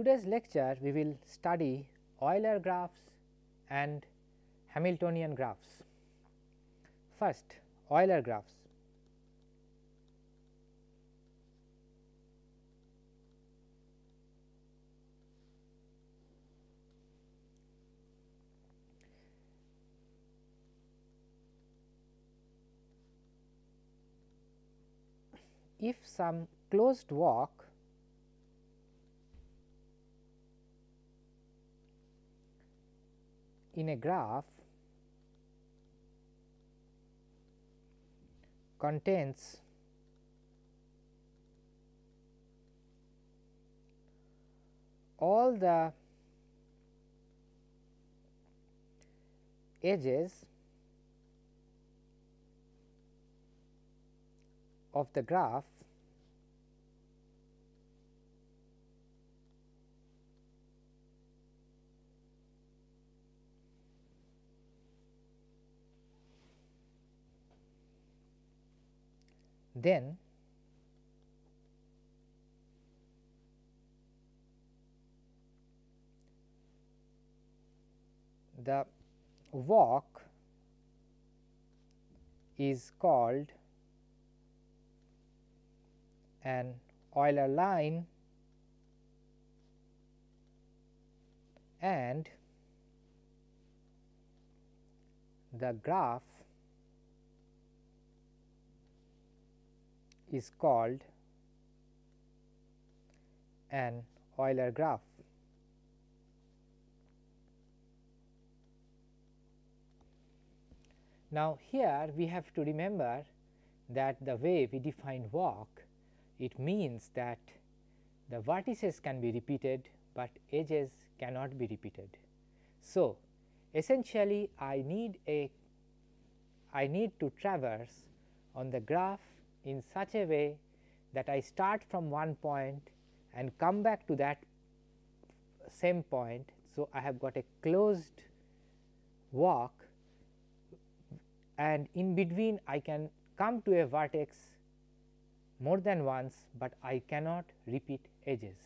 today's lecture we will study Euler graphs and Hamiltonian graphs. First, Euler graphs. If some closed walk in a graph contains all the edges of the graph, then the walk is called an Euler line and the graph is called an Euler graph. Now, here we have to remember that the way we define walk, it means that the vertices can be repeated, but edges cannot be repeated. So, essentially I need to traverse on the graph in such a way that I start from one point and come back to that same point. So, I have got a closed walk, and in between I can come to a vertex more than once, but I cannot repeat edges.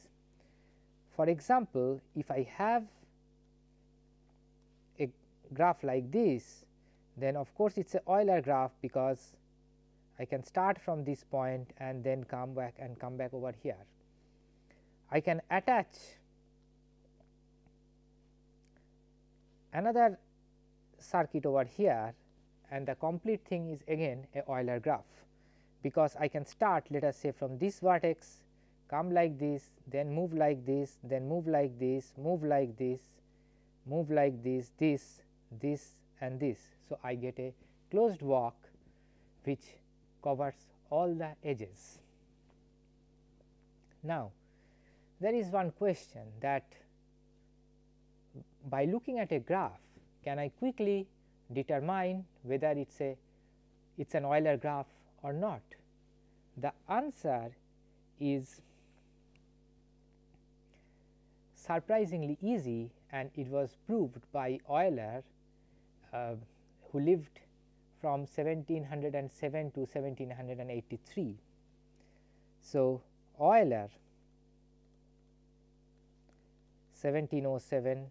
For example, if I have a graph like this, then of course, it is a Euler graph, because I can start from this point and then come back over here. I can attach another circuit over here, and the complete thing is again a Euler graph, because I can start, let us say, from this vertex, come like this, then move like this, then move like this, move like this, move like this, this and this. So, I get a closed walk which covers all the edges. Now, there is one question, that by looking at a graph, can I quickly determine whether it is an Euler graph or not? The answer is surprisingly easy, and it was proved by Euler, who lived from 1707 to 1783. So, Euler 1707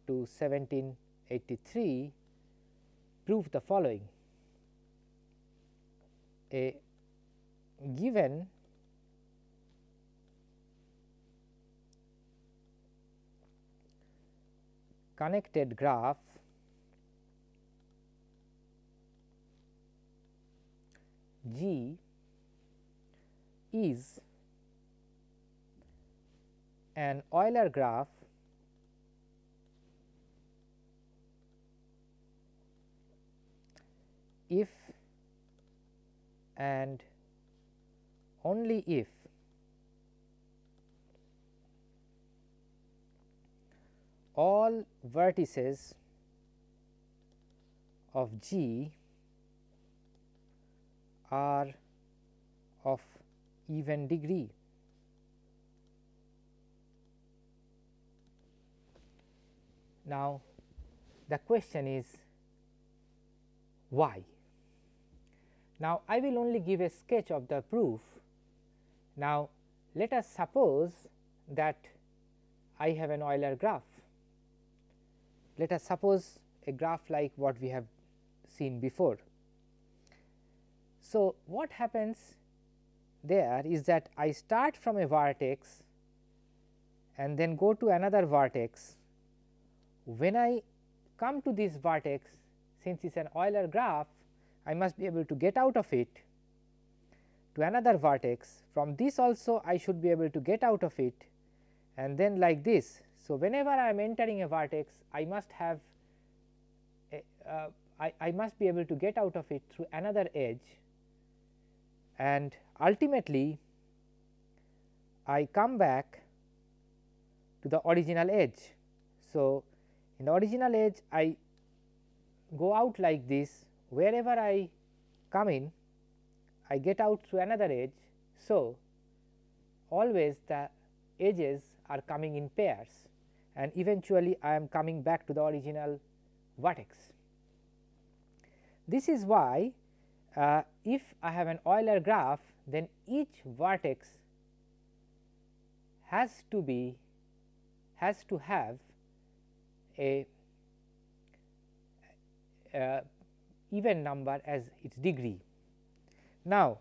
to 1783 proved the following: a given connected graph G is an Euler graph if and only if all vertices of G are of even degree. Now, the question is why? Now, I will only give a sketch of the proof. Now, let us suppose that I have an Euler graph. Let us suppose a graph like what we have seen before. So, what happens there is that I start from a vertex and then go to another vertex. When I come to this vertex, since it is an Euler graph, I must be able to get out of it to another vertex. From this also I should be able to get out of it, and then like this. So, whenever I am entering a vertex, I must have I must be able to get out of it through another edge, and ultimately I come back to the original edge. So, in the original edge I go out like this. Wherever I come in, I get out through another edge. So, always the edges are coming in pairs, and eventually I am coming back to the original vertex. This is why if I have an Euler graph, then each vertex has to have a even number as its degree. Now,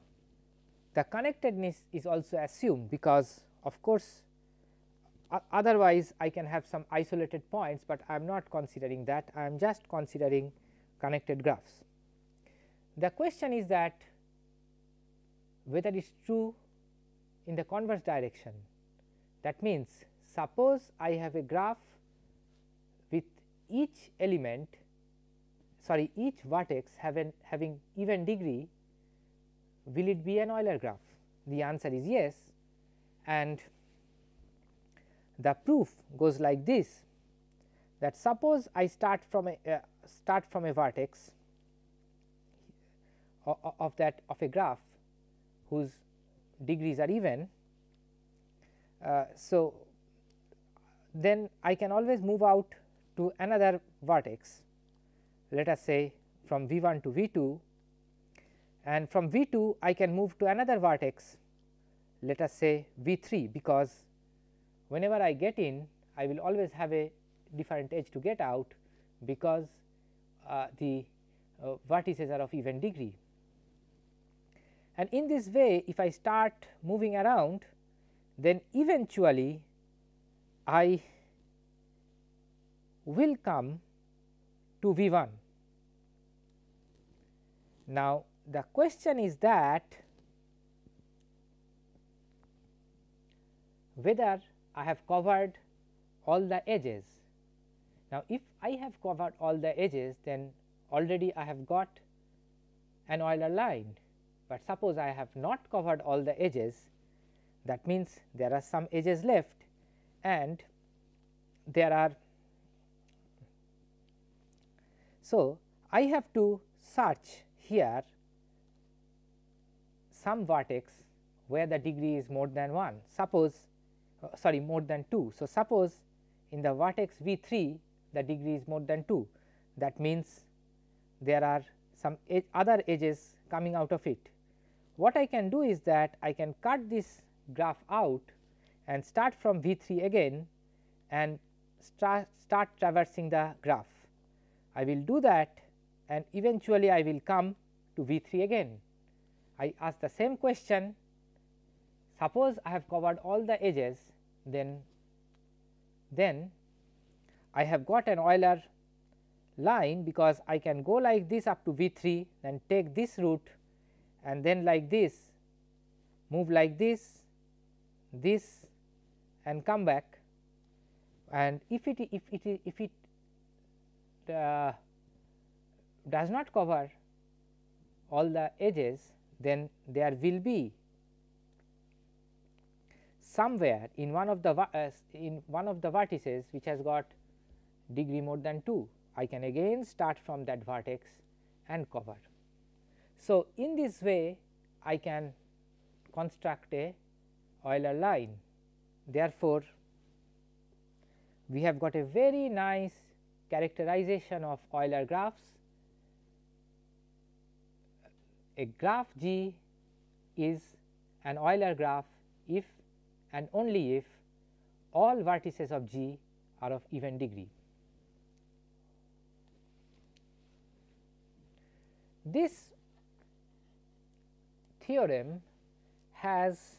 the connectedness is also assumed, because of course, otherwise I can have some isolated points, but I am not considering that. I am just considering connected graphs. The question is that whether it is true in the converse direction. That means, suppose I have a graph with each element, each vertex having even degree, will it be an Euler graph? The answer is yes, and the proof goes like this, that suppose I start from a vertex of a graph whose degrees are even. So, then I can always move out to another vertex, let us say from V 1 to V 2, and from V 2 I can move to another vertex, let us say V 3, because whenever I get in, I will always have a different edge to get out, because the vertices are of even degree. And in this way, if I start moving around, then eventually I will come to V 1. Now, the question is that whether I have covered all the edges. Now, if I have covered all the edges, then already I have got an Euler line, but suppose I have not covered all the edges, that means there are some edges left, and there are. So, I have to search here some vertex where the degree is more than 1, suppose more than 2. So, suppose in the vertex V 3 the degree is more than 2, that means there are some other edges coming out of it. What I can do is that I can cut this graph out and start from V 3 again and start traversing the graph. I will do that, and eventually I will come to V 3 again. I ask the same question. Suppose I have covered all the edges, then I have got an Euler line, because I can go like this up to V 3, then take this route, and then like this, move like this, and come back. And if it does not cover all the edges, then there will be somewhere in one of the vertices which has got degree more than 2. I can again start from that vertex and cover. So, in this way I can construct a Euler line. Therefore, we have got a very nice characterization of Euler graphs. A graph G is an Euler graph if and only if all vertices of G are of even degree. This theorem has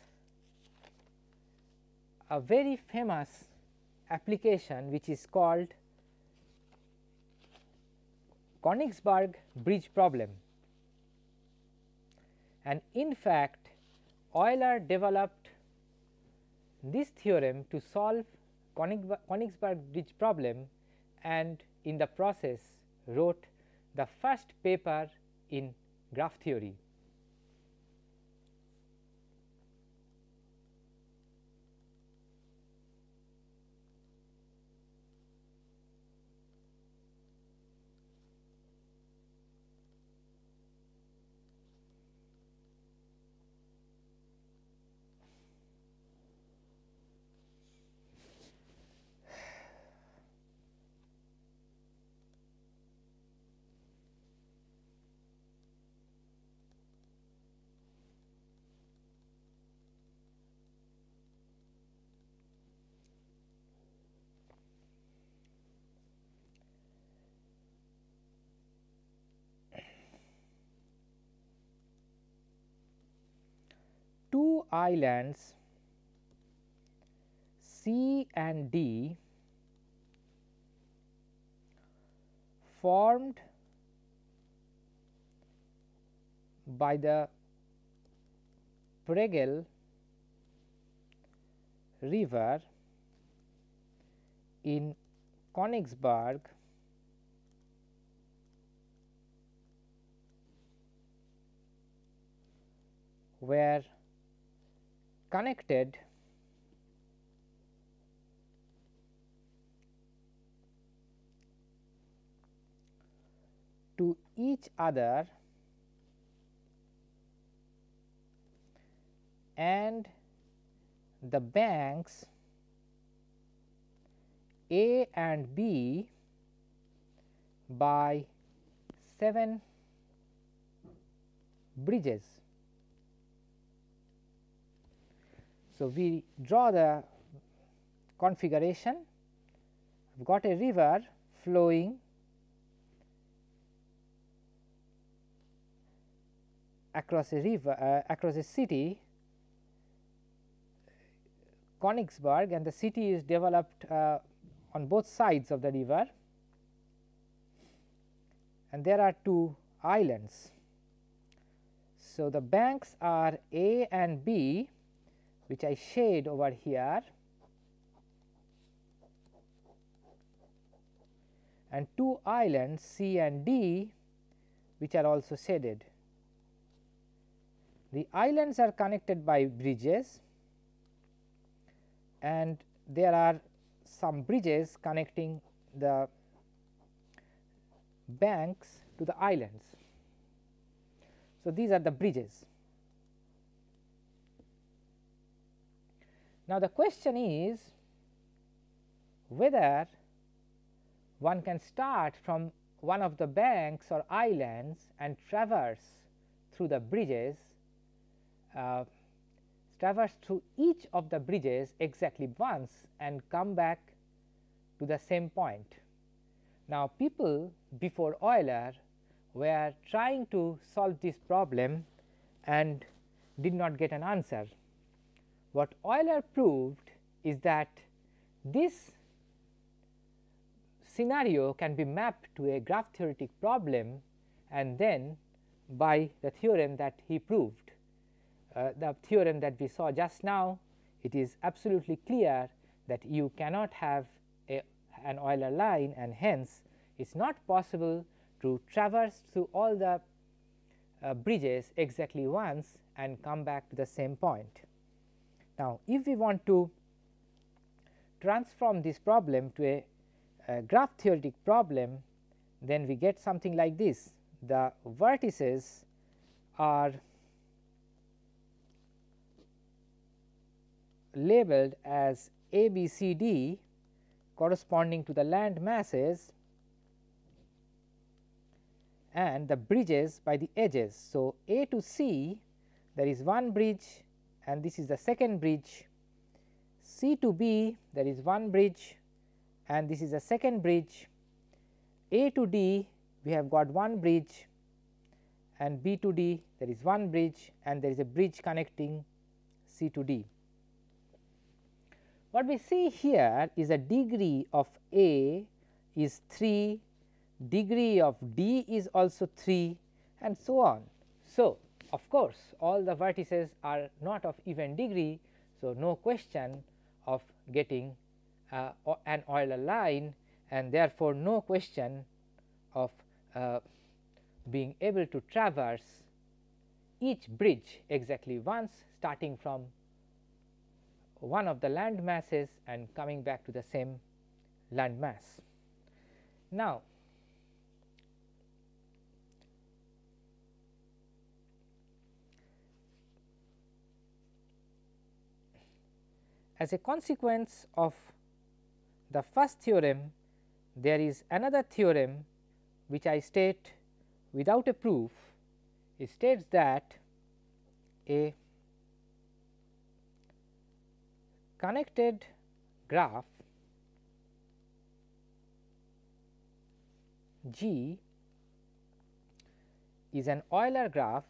a very famous application which is called Königsberg bridge problem, and in fact Euler developed this theorem to solve Königsberg bridge problem, and in the process wrote the first paper in graph theory. Two islands C and D formed by the Pregel river in Königsberg were connected to each other and the banks A and B by 7 bridges. So, we draw the configuration. We have got a river flowing across a city Königsberg, and the city is developed on both sides of the river, and there are two islands. So, the banks are A and B, which I shade over here, and two islands C and D, which are also shaded. The islands are connected by bridges, and there are some bridges connecting the banks to the islands. So, these are the bridges. Now, the question is whether one can start from one of the banks or islands and traverse through the bridges, traverse through each of the bridges exactly once and come back to the same point. Now, people before Euler were trying to solve this problem and did not get an answer. What Euler proved is that this scenario can be mapped to a graph theoretic problem, and then by the theorem that he proved, the theorem that we saw just now, it is absolutely clear that you cannot have an Euler line, and hence it is not possible to traverse through all the bridges exactly once and come back to the same point. Now, if we want to transform this problem to a graph theoretic problem, then we get something like this. The vertices are labeled as A, B, C, D corresponding to the land masses, and the bridges by the edges. So, A to C there is one bridge, and this is the second bridge, C to B there is one bridge and this is a second bridge, A to D we have got one bridge and B to D there is one bridge and there is a bridge connecting C to D. What we see here is a degree of A is 3, degree of D is also 3 and so on. So, of course, all the vertices are not of even degree. So, no question of getting an Euler line and therefore, no question of being able to traverse each bridge exactly once, starting from one of the land masses and coming back to the same land mass. Now, as a consequence of the first theorem, there is another theorem which I state without a proof. It states that a connected graph G is an Euler graph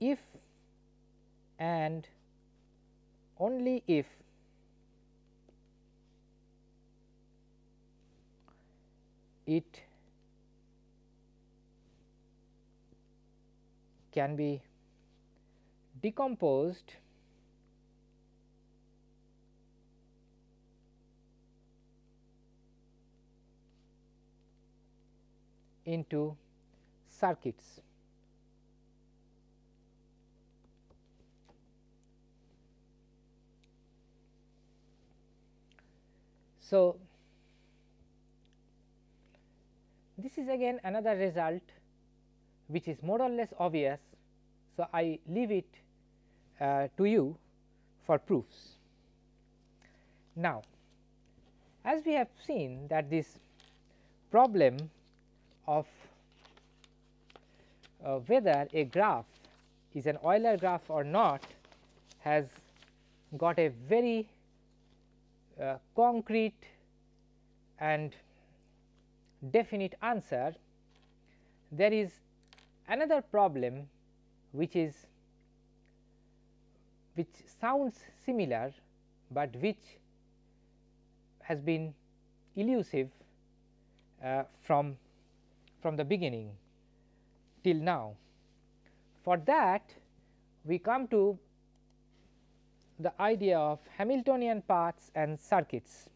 if and only if it can be decomposed into circuits. So, this is again another result which is more or less obvious. So, I leave it to you for proofs. Now, as we have seen that this problem of whether a graph is an Euler graph or not has got a very concrete and definite answer. There is another problem which sounds similar, but which has been elusive from the beginning till now. For that, we come to the idea of Hamiltonian paths and circuits.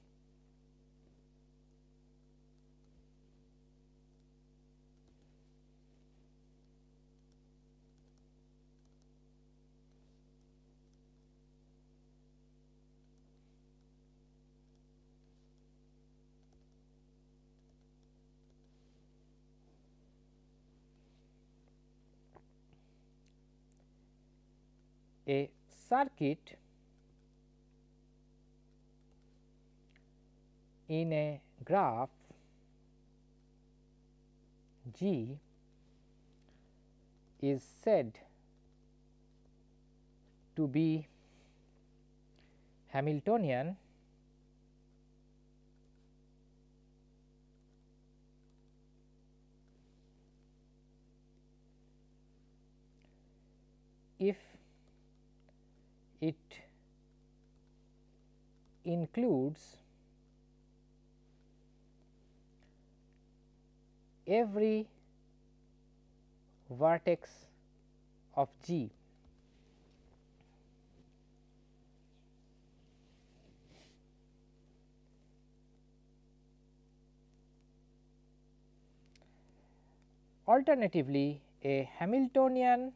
A circuit in a graph G is said to be Hamiltonian if it includes every vertex of G. Alternatively, a Hamiltonian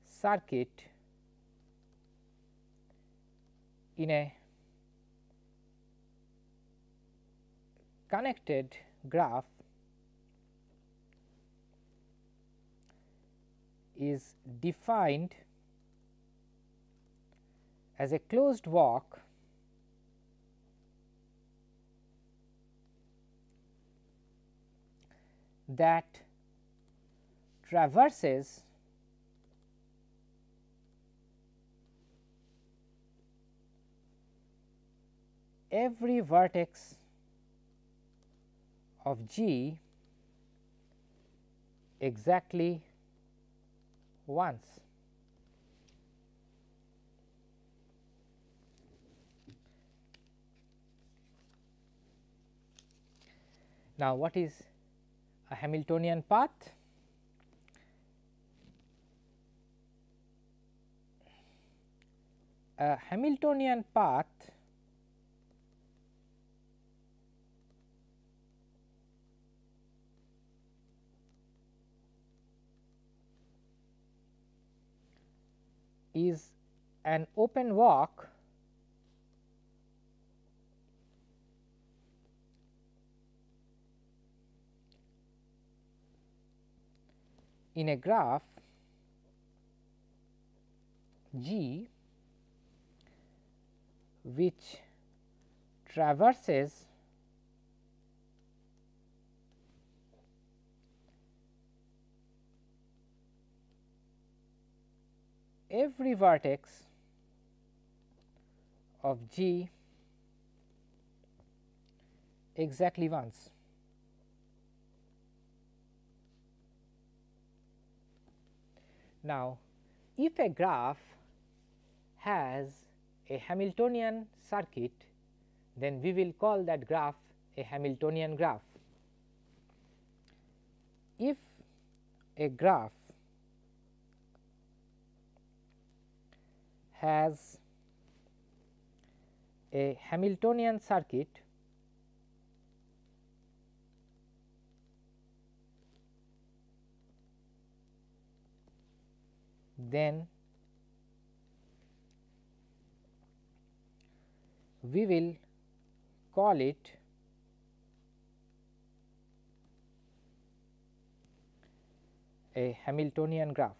circuit in a connected graph is defined as a closed walk that traverses every vertex of G exactly once. Now, what is a Hamiltonian path? A Hamiltonian path is an open walk in a graph G which traverses every vertex of G exactly once. Now, if a graph has a Hamiltonian circuit, then we will call that graph a Hamiltonian graph. If a graph has a Hamiltonian circuit, then we will call it a Hamiltonian graph.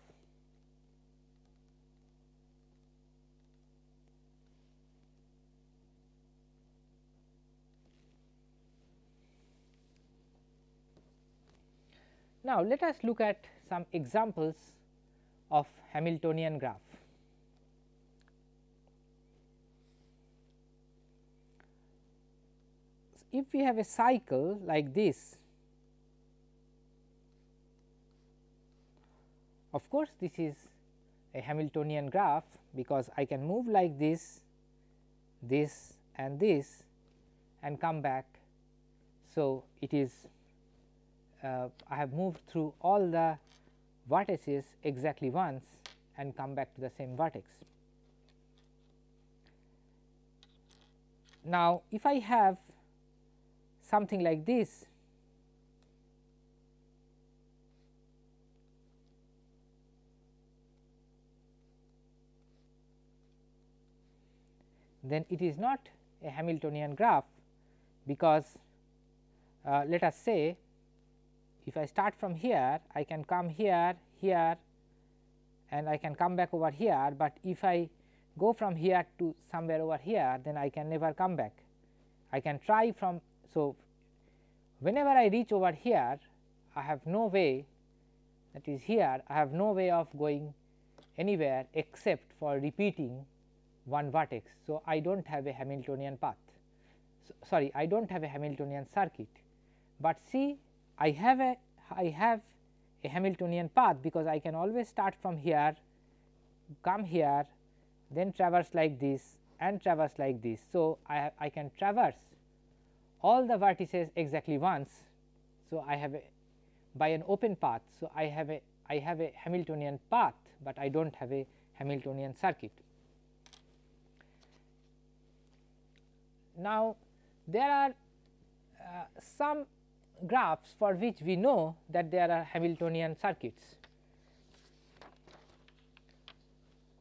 Now, let us look at some examples of Hamiltonian graph. If we have a cycle like this, of course, this is a Hamiltonian graph because I can move like this and come back. So, it is I have moved through all the vertices exactly once and come back to the same vertex. Now, if I have something like this, then it is not a Hamiltonian graph, because let us say if I start from here, I can come here, here, and I can come back over here, but if I go from here to somewhere over here, then I can never come back. I can try from, so whenever I reach over here, I have no way, that is here, I have no way of going anywhere except for repeating one vertex. So, I do not have a Hamiltonian path, sorry, I do not have a Hamiltonian circuit, but see I have a Hamiltonian path, because I can always start from here, come here, then traverse like this and traverse like this. So, I can traverse all the vertices exactly once. So, I have a by an open path. So, I have a Hamiltonian path, but I do not have a Hamiltonian circuit. Now, there are some graphs for which we know that there are Hamiltonian circuits.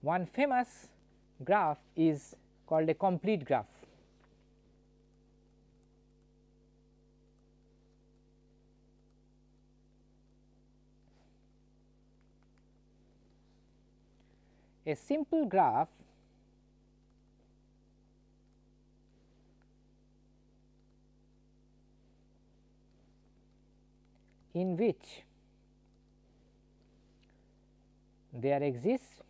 One famous graph is called a complete graph. A simple graph in which there exists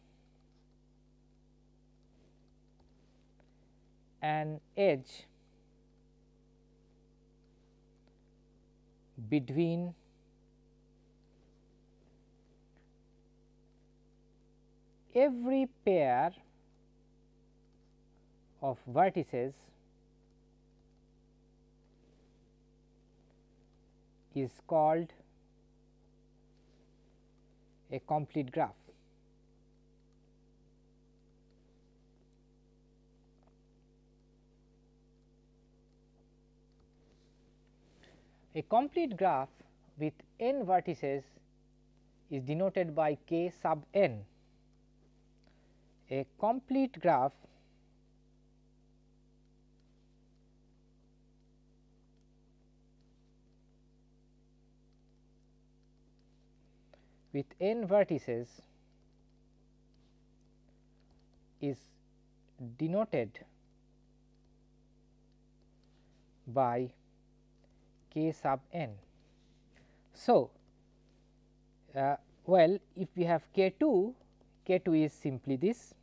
an edge between every pair of vertices is called a complete graph. A complete graph with n vertices is denoted by k sub n. A complete graph with n vertices is denoted by k sub n. So, well, if we have k2, k2 is simply this,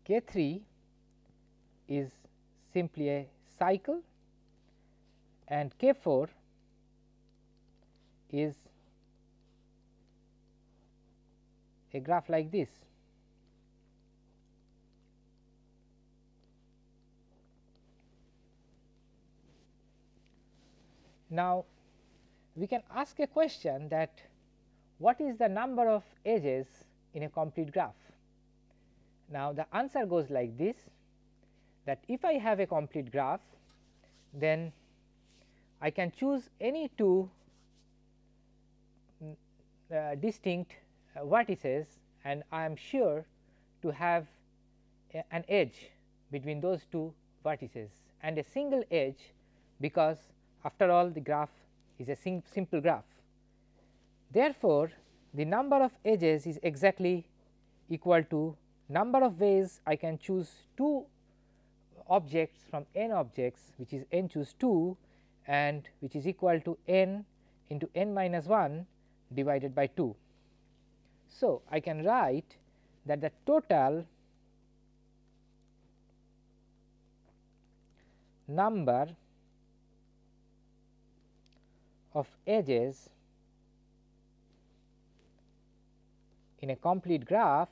k3 is simply a cycle, and k4 is a graph like this. Now, we can ask a question that what is the number of edges in a complete graph? Now, the answer goes like this, that if I have a complete graph, then I can choose any two distinct vertices, and I am sure to have an edge between those two vertices and a single edge, because after all the graph is a simple graph. Therefore, the number of edges is exactly equal to number of ways I can choose two objects from n objects, which is n choose 2, and which is equal to n into n minus 1 divided by 2. So, I can write that the total number of edges in a complete graph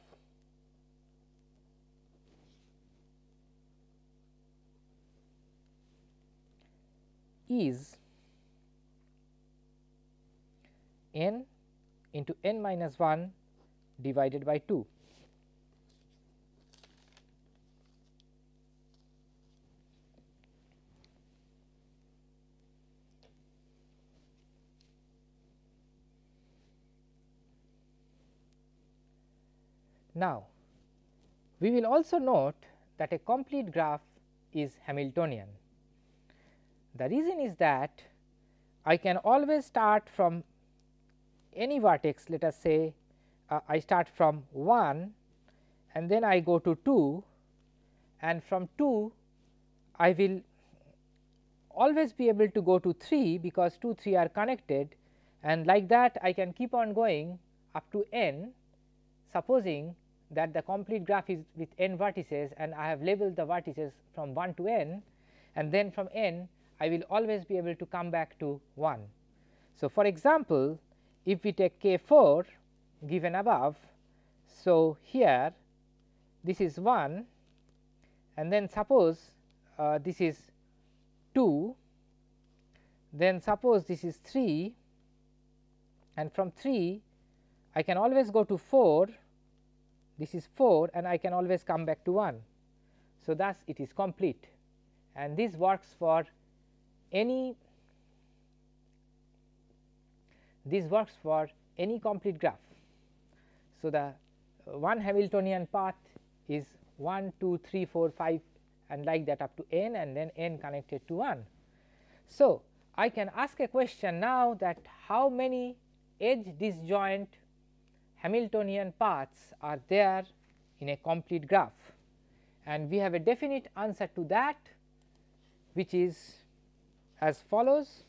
is n into n minus 1 divided by 2. Now, we will also note that a complete graph is Hamiltonian. The reason is that I can always start from any vertex. Let us say I start from 1 and then I go to 2, and from 2 I will always be able to go to 3, because 2 3 are connected, and like that I can keep on going up to n, supposing that the complete graph is with n vertices and I have labeled the vertices from 1 to n, and then from n I will always be able to come back to 1. So, for example, if we take k4 given above, so here this is 1, and then suppose this is 2, then suppose this is 3, and from 3 I can always go to 4, this is 4, and I can always come back to 1. So, thus it is complete, and this works for any complete graph. So, the one Hamiltonian path is 1, 2, 3, 4, 5 and like that up to n, and then n connected to 1. So, I can ask a question now, that how many edge disjoint Hamiltonian paths are there in a complete graph, and we have a definite answer to that, which is as follows.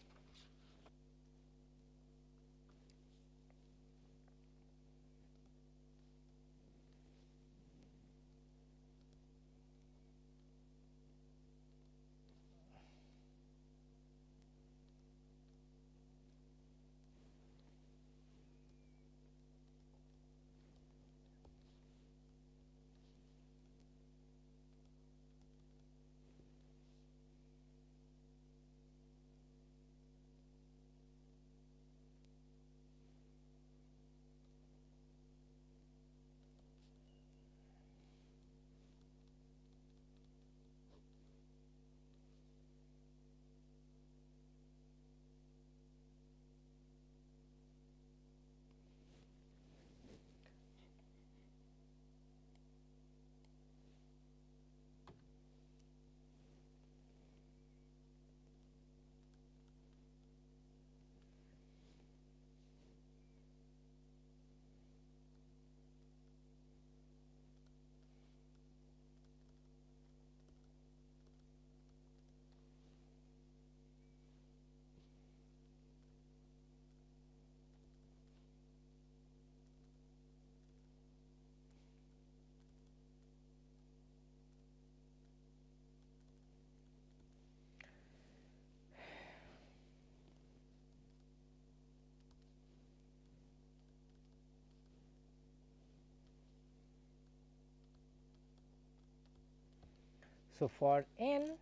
So, for n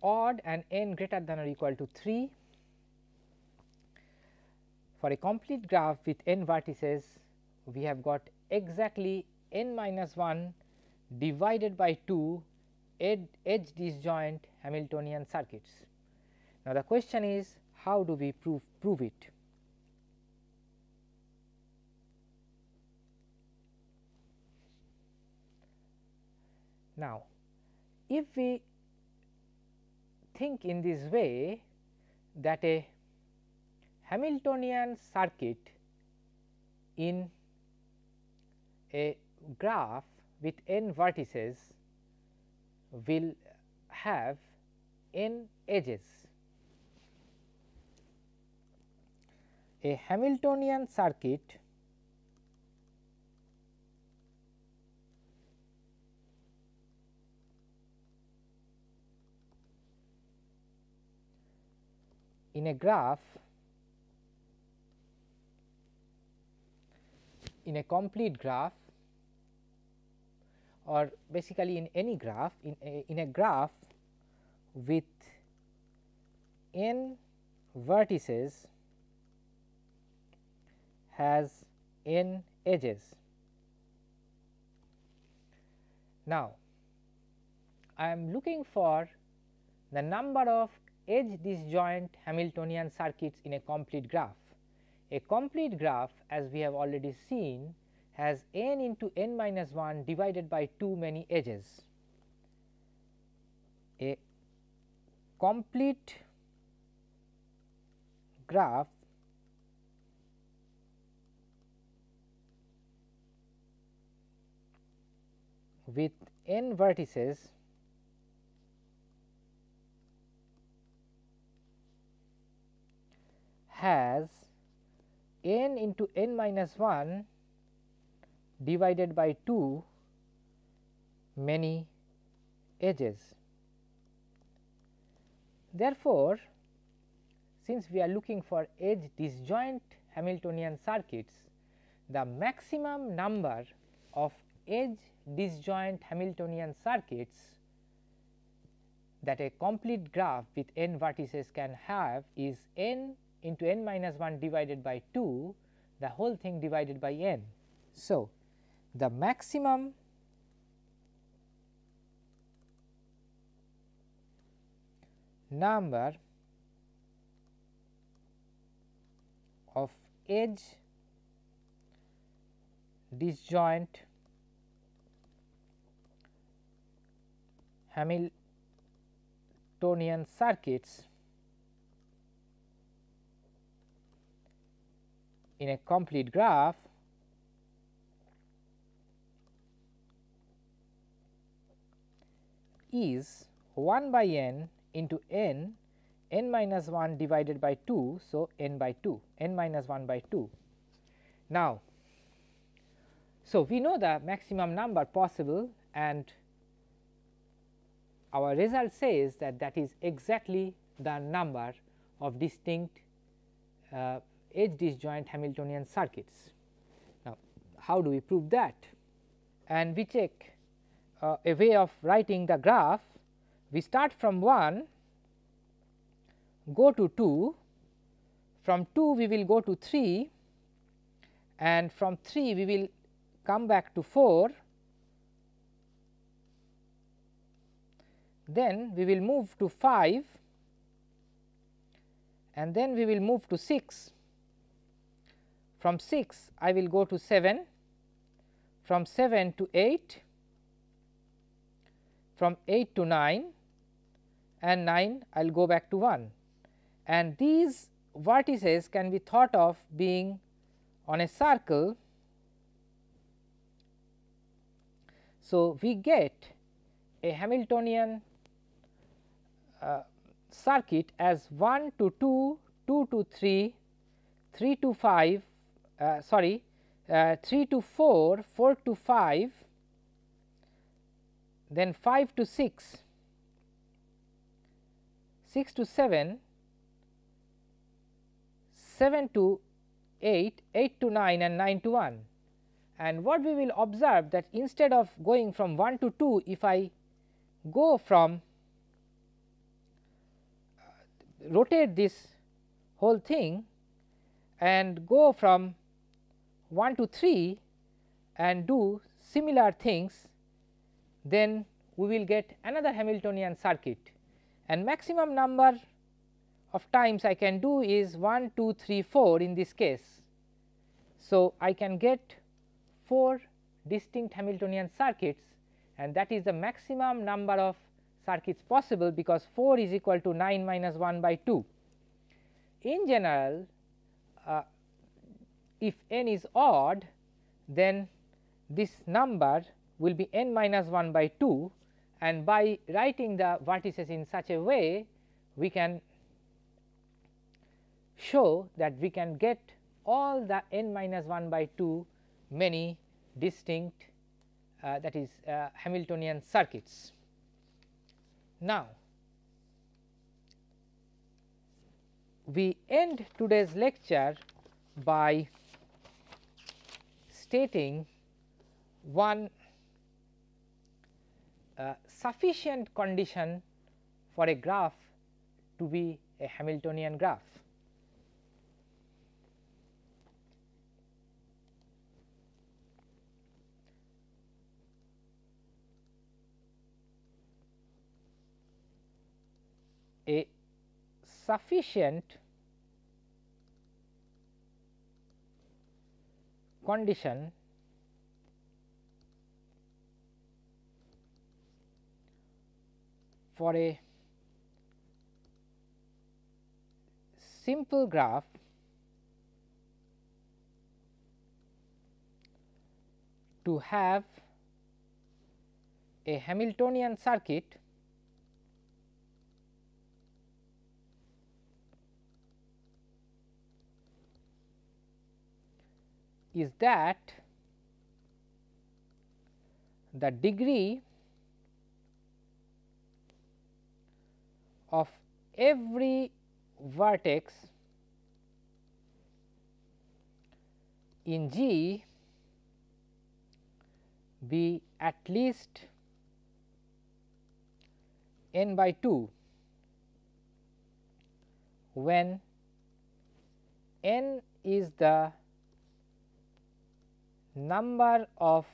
odd and n greater than or equal to 3, for a complete graph with n vertices, we have got exactly n minus 1 divided by 2 edge disjoint Hamiltonian circuits. Now, the question is, how do we prove it? Now, if we think in this way, that a Hamiltonian circuit in a graph with n vertices will have n edges. A Hamiltonian circuit in a graph, in a complete graph, or basically in any graph, in a graph with n vertices has n edges. Now, I am looking for the number of edge disjoint Hamiltonian circuits in a complete graph. A complete graph, as we have already seen, has n into n minus 1 divided by too many edges. A complete graph with n vertices has n into n minus 1 divided by 2 many edges. Therefore, since we are looking for edge disjoint Hamiltonian circuits, the maximum number of edge disjoint Hamiltonian circuits that a complete graph with n vertices can have is n into n minus 1 divided by 2, the whole thing divided by n. So, the maximum number of edge disjoint Hamiltonian circuits in a complete graph is 1 by n into n n minus 1 divided by 2. So, n by 2, n minus 1 by 2. Now, so we know the maximum number possible, and our result says that that is exactly the number of distinct edge disjoint Hamiltonian circuits. Now, how do we prove that? And we check a way of writing the graph. We start from 1, go to 2, from 2 we will go to 3, and from 3 we will come back to 4, then we will move to 5, and then we will move to 6. From 6 I will go to 7, from 7 to 8, from 8 to 9, and 9 I will go back to 1, and these vertices can be thought of being on a circle. So, we get a Hamiltonian circuit as 1 to 2, 2 to 3, 3 to 5, 3 to 4, 4 to 5, then 5 to 6, 6 to 7, 7 to 8, 8 to 9, and 9 to 1. And what we will observe, that instead of going from 1 to 2, if I go from rotate this whole thing and go from 1 to 3 and do similar things, then we will get another Hamiltonian circuit, and maximum number of times I can do is 1, 2, 3, 4 in this case. So, I can get 4 distinct Hamiltonian circuits, and that is the maximum number of circuits possible, because 4 is equal to 9 minus 1 by 2. In general, if n is odd, then this number will be n minus 1 by 2, and by writing the vertices in such a way, we can show that we can get all the n minus 1 by 2 many distinct that is Hamiltonian circuits. Now, we end today's lecture by stating one sufficient condition for a graph to be a Hamiltonian graph. A sufficient condition for a simple graph to have a Hamiltonian circuit is that the degree of every vertex in G be at least n by 2 when n is the number of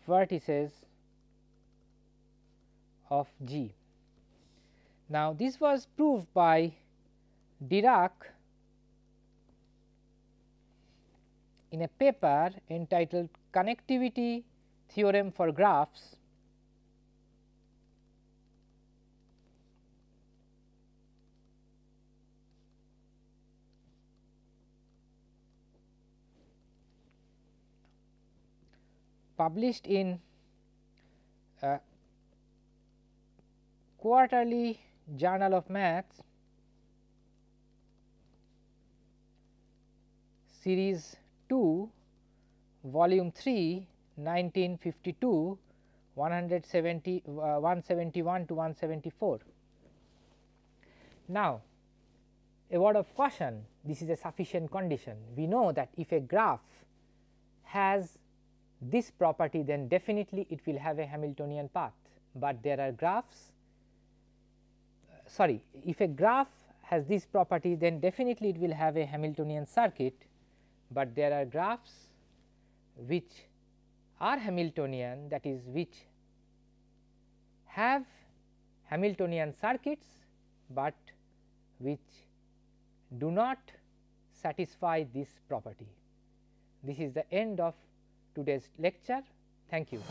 vertices of G. Now, this was proved by Dirac in a paper entitled Connectivity Theorem for Graphs, published in Quarterly Journal of Maths series 2 volume 3 1952 171 to 174. Now, a word of caution, this is a sufficient condition. We know that if a graph has this property, then definitely it will have a Hamiltonian path, but there are graphs if a graph has this property, then definitely it will have a Hamiltonian circuit, but there are graphs which are Hamiltonian, that is which have Hamiltonian circuits, but which do not satisfy this property. This is the end of today's lecture. Thank you.